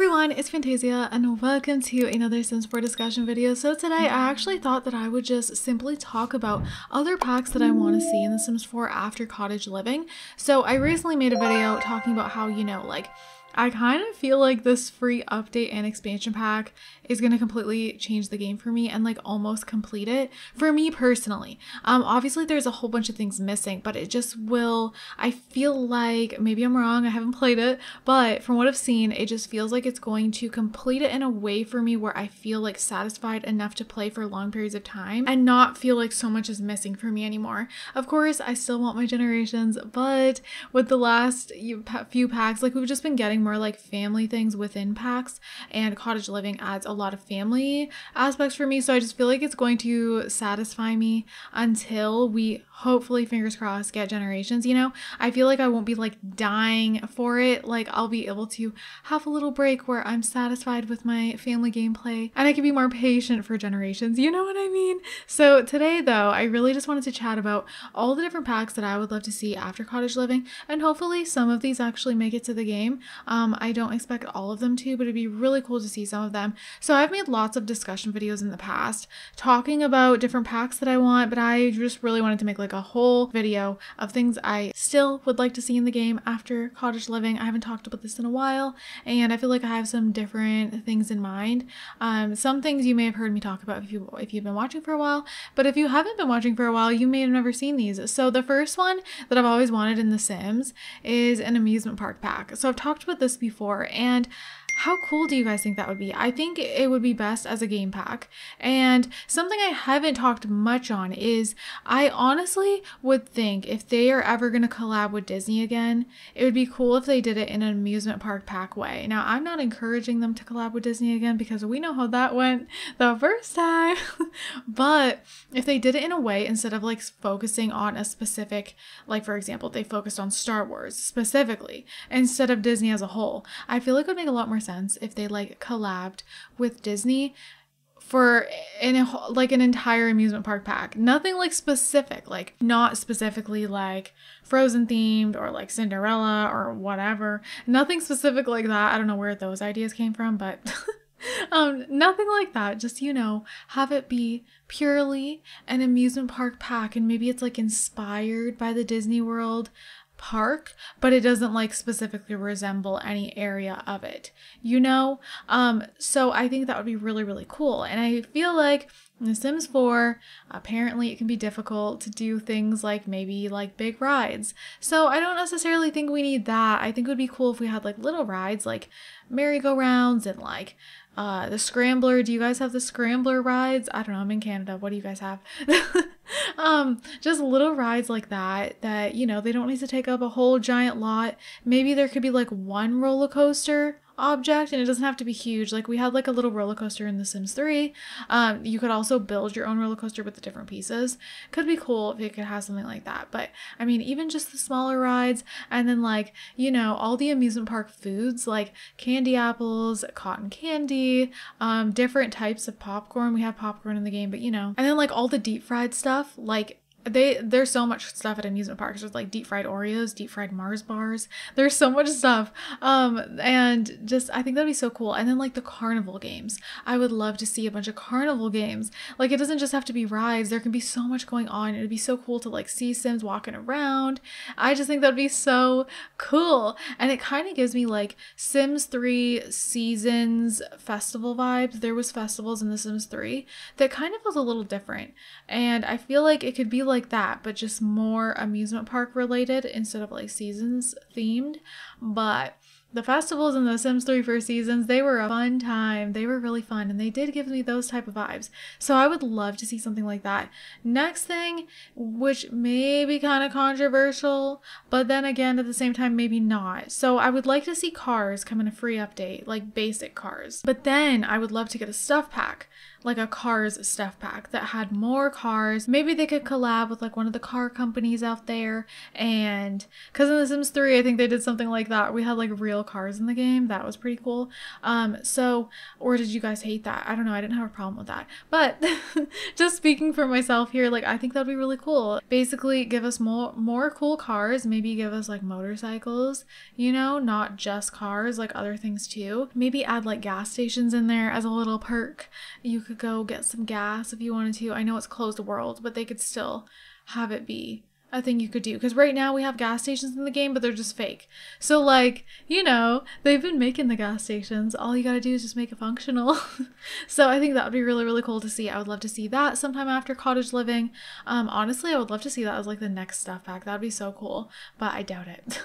everyone, it's Fantayzia and welcome to another Sims 4 discussion video. So today I actually thought that I would just simply talk about other packs that I want to see in The Sims 4 after cottage living. So I recently made a video talking about how, I kind of feel like this free update and expansion pack is going to completely change the game for me and almost complete it for me personally. Obviously there's a whole bunch of things missing, but it just will, I feel like, maybe I'm wrong, I haven't played it, but from what I've seen, it just feels like it's going to complete it in a way for me where I feel satisfied enough to play for long periods of time and not feel like so much is missing for me anymore. Of course, I still want my generations, but with the last few packs, we've just been getting more family things within packs, and cottage living adds a lot of family aspects for me, so I just feel like it's going to satisfy me until we hopefully, fingers crossed, get generations. I feel like I won't be dying for it. I'll be able to have a little break where I'm satisfied with my family gameplay and I can be more patient for generations, you know what I mean? So today though, I really just wanted to chat about all the different packs that I would love to see after cottage living, and hopefully some of these actually make it to the game. I don't expect all of them to, but it'd be really cool to see some of them. So I've made lots of discussion videos in the past talking about different packs that I want, but I just really wanted to make a whole video of things I still would like to see in the game after cottage living. I haven't talked about this in a while, and I feel like I have some different things in mind. Some things you may have heard me talk about if you've been watching for a while, but if you haven't been watching for a while, you may have never seen these. So the first one that I've always wanted in The Sims is an amusement park pack. So I've talked about this before, and how cool do you guys think that would be? I think it would be best as a game pack. And something I haven't talked much on is I honestly would think if they are ever going to collab with Disney again, it would be cool if they did it in an amusement park pack way. Now, I'm not encouraging them to collab with Disney again because we know how that went the first time. But if they did it in a way, instead of focusing on a specific, for example, they focused on Star Wars specifically instead of Disney as a whole, I feel like it would make a lot more sense if they collabed with Disney for an entire amusement park pack. Nothing specific, not specifically Frozen themed or Cinderella or whatever. Nothing specific like that. I don't know where those ideas came from, but nothing like that. Just, have it be purely an amusement park pack, and maybe it's inspired by the Disney World park, but it doesn't specifically resemble any area of it, so I think that would be really, really cool. And I feel like in The Sims 4, apparently it can be difficult to do things maybe big rides, so I don't necessarily think we need that. I think it would be cool if we had little rides merry-go-rounds and the Scrambler. Do you guys have the Scrambler rides? I don't know, I'm in Canada. What do you guys have? Just little rides like that they don't need to take up a whole giant lot. Maybe there could be one roller coaster object, and it doesn't have to be huge. We had a little roller coaster in The Sims 3. You could also build your own roller coaster with the different pieces. Could be cool if it could have something like that. But I mean, even just the smaller rides, and then all the amusement park foods candy apples, cotton candy, different types of popcorn. We have popcorn in the game, but and then all the deep fried stuff, there's so much stuff at amusement parks. There's deep fried Oreos, deep fried Mars bars. There's so much stuff. And just, I think that'd be so cool. And then the carnival games. I would love to see a bunch of carnival games. It doesn't just have to be rides. There can be so much going on. It'd be so cool to see Sims walking around. I just think that'd be so cool. And it kind of gives me Sims 3 Seasons festival vibes. There was festivals in The Sims 3 that kind of was a little different. And I feel like it could be that, but just more amusement park related instead of seasons themed. But the festivals in The Sims 3 for Seasons, they were a fun time. They were really fun, and they did give me those type of vibes. So I would love to see something like that. Next thing, which may be kind of controversial, but then again, at the same time, maybe not. So I would like to see cars come in a free update, basic cars. But then I would love to get a stuff pack, a Cars stuff pack that had more cars. Maybe they could collab with one of the car companies out there. And because in The Sims 3, I think they did something like that. We had real real cars in the game. That was pretty cool. Or did you guys hate that? I don't know. I didn't have a problem with that. But just speaking for myself here, like I think that'd be really cool. Basically give us more cool cars, maybe give us like motorcycles, you know, not just cars, like other things too. Maybe add like gas stations in there as a little perk. You could go get some gas if you wanted to. I know it's closed world, but they could still have it be a thing you could do, because right now we have gas stations in the game, but they're just fake. So like, you know, they've been making the gas stations, all you gotta do is just make it functional. So I think that would be really, really cool to see. I would love to see that sometime after cottage living. Honestly, I would love to see that as like the next stuff pack. That'd be so cool, but I doubt it.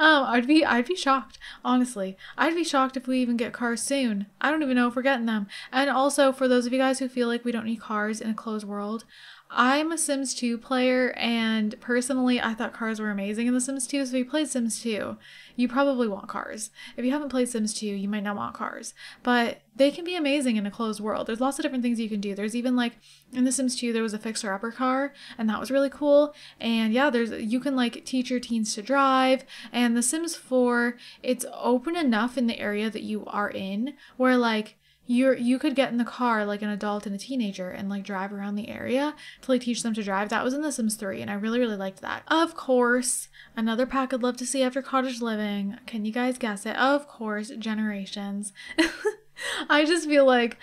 I'd be shocked, honestly. I'd be shocked if we even get cars soon. I don't even know if we're getting them. And also, for those of you guys who feel like we don't need cars in a closed world, I'm a Sims 2 player, and personally, I thought cars were amazing in The Sims 2, so if you played Sims 2, you probably want cars. If you haven't played Sims 2, you might not want cars, but they can be amazing in a closed world. There's lots of different things you can do. There's even like, in The Sims 2, there was a fixer-upper car, and that was really cool, and yeah, you can like teach your teens to drive, and The Sims 4, it's open enough in the area that you are in, where like, you could get in the car like an adult and a teenager and like drive around the area to like teach them to drive. That was in The Sims 3 and I really, really liked that. Of course, another pack I'd love to see after cottage living. Can you guys guess it? Of course, generations. I just feel like,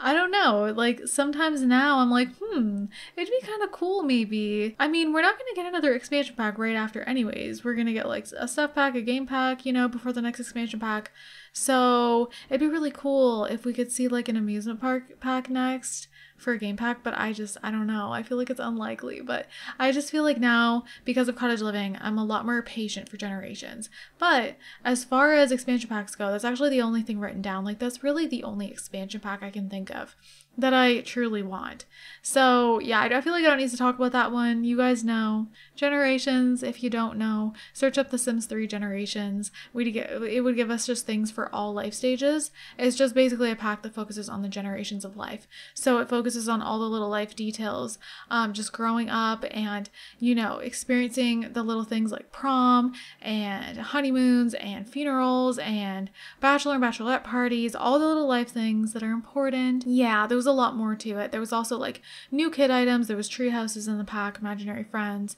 I don't know, like sometimes now I'm like, it'd be kind of cool maybe. I mean, we're not going to get another expansion pack right after anyways. We're going to get like a stuff pack, a game pack, you know, before the next expansion pack. So it'd be really cool if we could see like an amusement park pack next for a game pack, but I don't know. I feel like it's unlikely, but I just feel like now, because of cottage living, I'm a lot more patient for generations. But as far as expansion packs go, that's actually the only thing written down. Like that's really the only expansion pack I can think of that I truly want. So yeah, I feel like I don't need to talk about that one. You guys know. Generations, if you don't know, search up The Sims 3 Generations. It would give us just things for all life stages. It's just basically a pack that focuses on the generations of life. So it focuses on all the little life details, just growing up and, you know, experiencing the little things like prom and honeymoons and funerals and bachelor and bachelorette parties, all the little life things that are important. Yeah, there was a lot more to it. There was also like new kid items. There was tree houses in the pack, imaginary friends.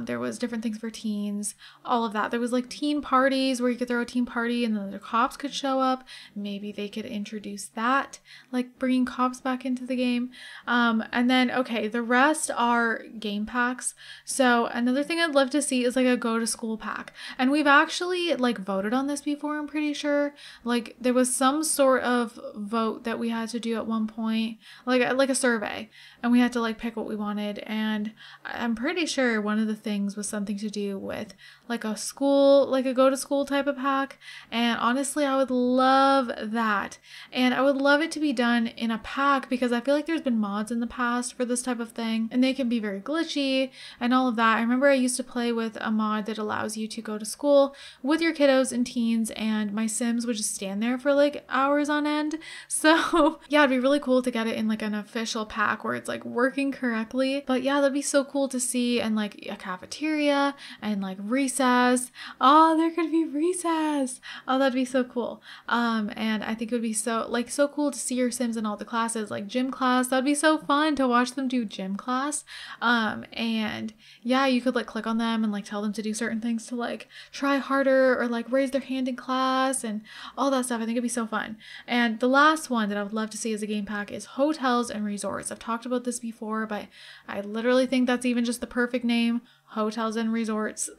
There was different things for teens, all of that. There was like teen parties where you could throw a teen party and then the cops could show up. Maybe they could introduce that, like bringing cops back into the game. And then, okay, the rest are game packs. So another thing I'd love to see is like a go to school pack. And we've actually like voted on this before, I'm pretty sure. Like there was some sort of vote that we had to do at one point, like a survey, and we had to like pick what we wanted. And I'm pretty sure one of the things was something to do with like a school, like a go to school type of pack. And honestly, I would love that. And I would love it to be done in a pack because I feel like there's been mods in the past for this type of thing and they can be very glitchy and all of that. I remember I used to play with a mod that allows you to go to school with your kiddos and teens, and my Sims would just stand there for like hours on end. So yeah, it'd be really cool to get it in like an official pack where it's like working correctly. But yeah, that'd be so cool to see. And like a cafeteria and like recess. Oh, there could be recess. Oh, that'd be so cool. And I think it would be so cool to see your Sims in all the classes, like gym class. That'd be so fun to watch them do gym class. And yeah, you could like click on them and like tell them to do certain things to like try harder or like raise their hand in class and all that stuff. I think it'd be so fun. And the last one that I would love to see as a game pack is hotels and resorts. I've talked about this before, but I literally think that's even just the perfect name. Hotels and resorts.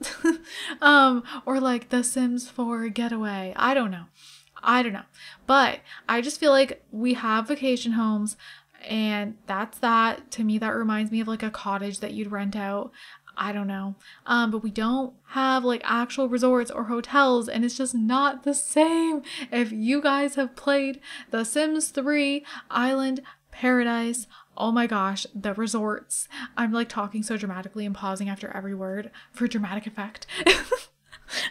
Or like The Sims 4 Getaway. I don't know. But I just feel like we have vacation homes and that's that. To me, that reminds me of like a cottage that you'd rent out. I don't know. But we don't have like actual resorts or hotels and it's just not the same. If you guys have played The Sims 3 Island Paradise, oh my gosh, the resorts. I'm like talking so dramatically and pausing after every word for dramatic effect.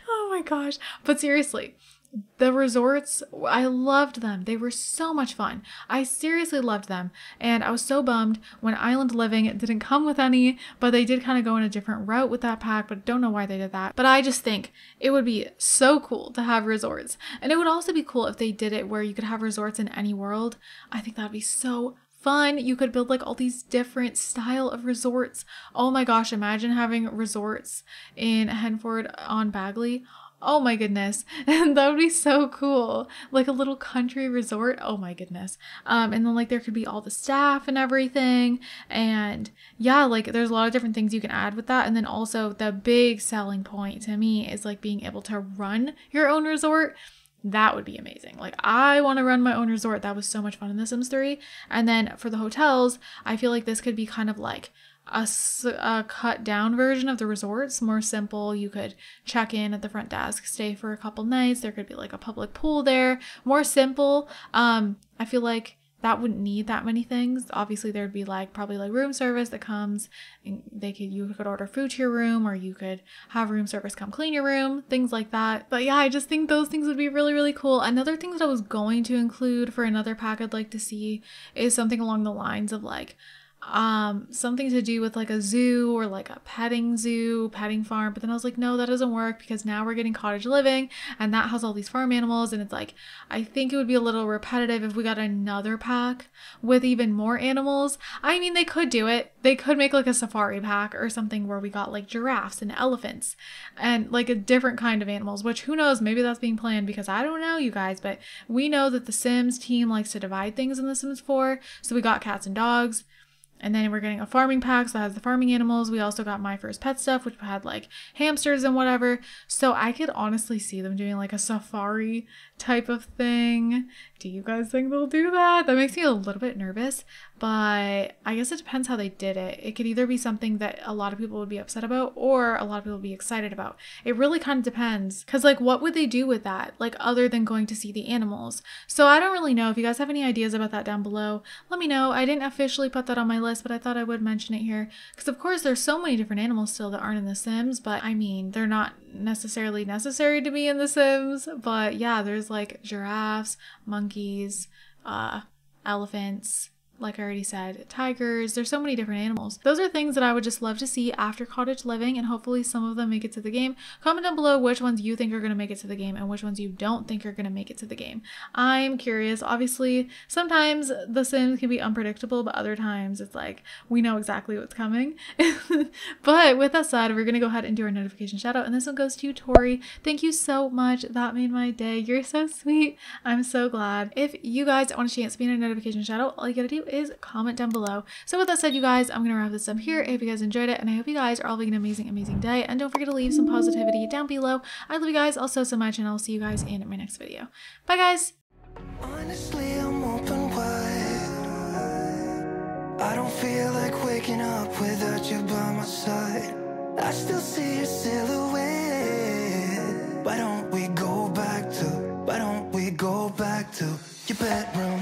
Oh my gosh. But seriously, the resorts, I loved them. They were so much fun. I seriously loved them. And I was so bummed when Island Living didn't come with any, but they did kind of go in a different route with that pack, but don't know why they did that. But I just think it would be so cool to have resorts. And it would also be cool if they did it where you could have resorts in any world. I think that'd be so fun. You could build like all these different style of resorts. Oh my gosh, imagine having resorts in Henford on Bagley. Oh my goodness. And that would be so cool. Like a little country resort. Oh my goodness. And then like there could be all the staff and everything. And yeah, like there's a lot of different things you can add with that. And then also the big selling point to me is like being able to run your own resort. That would be amazing. Like I want to run my own resort. That was so much fun in The Sims 3. And then for the hotels, I feel like this could be kind of like a cut down version of the resorts, more simple. You could check in at the front desk, stay for a couple nights. There could be like a public pool there, more simple. I feel like that wouldn't need that many things. Obviously there'd be like probably like room service that comes and you could order food to your room, or you could have room service come clean your room, things like that. But yeah, I just think those things would be really, really cool. Another thing that I was going to include for another pack I'd like to see is something along the lines of like something to do with like a zoo or like a petting farm. But then I was like, no, that doesn't work because now we're getting cottage living and that has all these farm animals. And it's like, I think it would be a little repetitive if we got another pack with even more animals. I mean, they could do it. They could make like a safari pack or something where we got like giraffes and elephants and like a different kind of animals, which who knows, maybe that's being planned because I don't know, you guys, but we know that the Sims team likes to divide things in The Sims 4. So we got cats and dogs. And then we're getting a farming pack that has the farming animals. We also got My First Pet stuff, which had like hamsters and whatever. So I could honestly see them doing like a safari type of thing. Do you guys think they'll do that? That makes me a little bit nervous, but I guess it depends how they did it. It could either be something that a lot of people would be upset about or a lot of people would be excited about. It really kind of depends. Cause like what would they do with that? Like other than going to see the animals. So I don't really know. If you guys have any ideas about that down below, let me know. I didn't officially put that on my list, but I thought I would mention it here. Cause of course there's so many different animals still that aren't in The Sims, but I mean, they're not necessarily necessary to be in The Sims, but yeah, there's like giraffes, monkeys, elephants, like I already said, tigers. There's so many different animals. Those are things that I would just love to see after cottage living, and hopefully some of them make it to the game. Comment down below which ones you think are going to make it to the game and which ones you don't think are going to make it to the game. I'm curious. Obviously, sometimes The Sims can be unpredictable, but other times it's like we know exactly what's coming. But with that said, we're going to go ahead and do our notification shout out, and this one goes to Tori. Thank you so much. That made my day. You're so sweet. I'm so glad. If you guys want a chance to be in a notification shout out, all you gotta do is comment down below. So with that said, you guys, I'm gonna wrap this up here. I hope you guys enjoyed it, and I hope you guys are all having an amazing day, and don't forget to leave some positivity down below. I love you guys all so much, and I'll see you guys in my next video. Bye guys. Honestly, I'm open wide. I don't feel like waking up without you by my side. I still see your silhouette. Why don't we go back to your bedroom?